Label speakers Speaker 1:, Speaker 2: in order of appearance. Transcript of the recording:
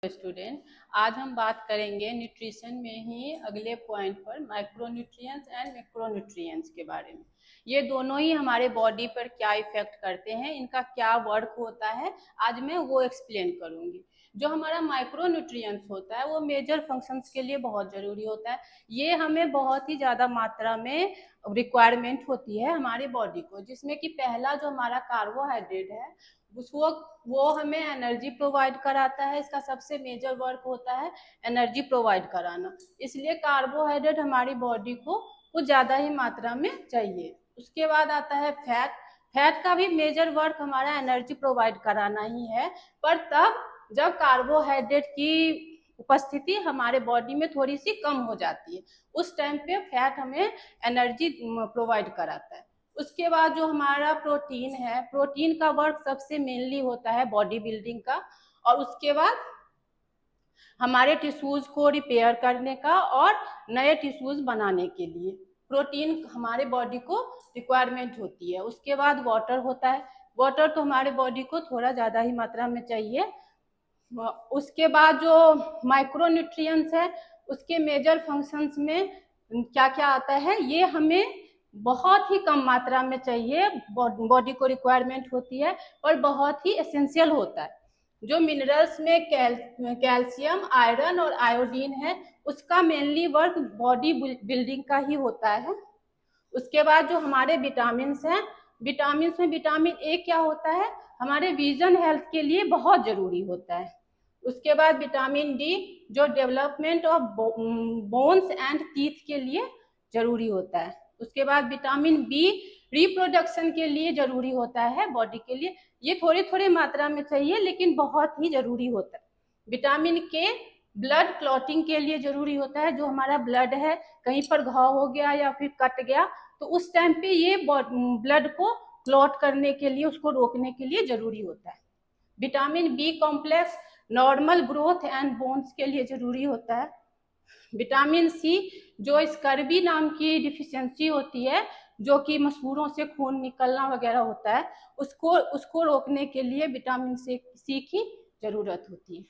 Speaker 1: Student, आज हम बात करेंगे न्यूट्रिशन में ही अगले पॉइंट पर माइक्रोन्यूट्रिएंट्स एंड मैक्रोन्यूट्रिएंट्स के बारे में। ये दोनों ही हमारे बॉडी पर क्या इफेक्ट करते हैं, इनका क्या वर्क होता है, आज मैं वो एक्सप्लेन करूंगी। जो हमारा माइक्रोन्यूट्रिएंट्स होता है वो मेजर फंक्शंस के लिए बहुत जरूरी होता है। ये हमें बहुत ही ज्यादा मात्रा में रिक्वायरमेंट होती है हमारे बॉडी को, जिसमें कि पहला जो हमारा कार्बोहाइड्रेट है उसको वो हमें एनर्जी प्रोवाइड कराता है। इसका सबसे मेजर वर्क होता है एनर्जी प्रोवाइड कराना, इसलिए कार्बोहाइड्रेट हमारी बॉडी को कुछ ज़्यादा ही मात्रा में चाहिए। उसके बाद आता है फैट। फैट का भी मेजर वर्क हमारा एनर्जी प्रोवाइड कराना ही है, पर तब जब कार्बोहाइड्रेट की उपस्थिति हमारे बॉडी में थोड़ी सी कम हो जाती है, उस टाइम पे फैट हमें एनर्जी प्रोवाइड कराता है। उसके बाद जो हमारा प्रोटीन है, प्रोटीन का वर्क सबसे मेनली होता है बॉडी बिल्डिंग का, और उसके बाद हमारे टिश्यूज को रिपेयर करने का और नए टिश्यूज बनाने के लिए प्रोटीन हमारे बॉडी को रिक्वायरमेंट होती है। उसके बाद वाटर होता है। वाटर तो हमारे बॉडी को थोड़ा ज़्यादा ही मात्रा में चाहिए। उसके बाद जो माइक्रोन्यूट्रिएंट्स है उसके मेजर फंक्शंस में क्या क्या आता है, ये हमें बहुत ही कम मात्रा में चाहिए, बॉडी को रिक्वायरमेंट होती है और बहुत ही एसेंशियल होता है। जो मिनरल्स में कैल्शियम, आयरन और आयोडीन है, उसका मेनली वर्क बॉडी बिल्डिंग का ही होता है। उसके बाद जो हमारे विटामिन हैं, विटामिन में विटामिन ए क्या होता है, हमारे विजन हेल्थ के लिए बहुत जरूरी होता है। उसके बाद विटामिन डी जो development of bones and teeth के लिए जरूरी होता है। उसके बाद विटामिन बी रिप्रोडक्शन के लिए जरूरी होता है बॉडी के लिए। ये थोड़ी थोड़ी मात्रा में चाहिए लेकिन बहुत ही जरूरी होता है। विटामिन के ब्लड क्लॉटिंग के लिए जरूरी होता है। जो हमारा ब्लड है, कहीं पर घाव हो गया या फिर कट गया तो उस टाइम पे ये ब्लड को क्लॉट करने के लिए, उसको रोकने के लिए जरूरी होता है। Vitamin B complex normal growth and bones के लिए जरूरी होता है। विटामिन सी जो स्कर्वी नाम की डिफिशियंसी होती है, जो कि मसूड़ों से खून निकलना वगैरह होता है, उसको रोकने के लिए विटामिन सी की जरूरत होती है।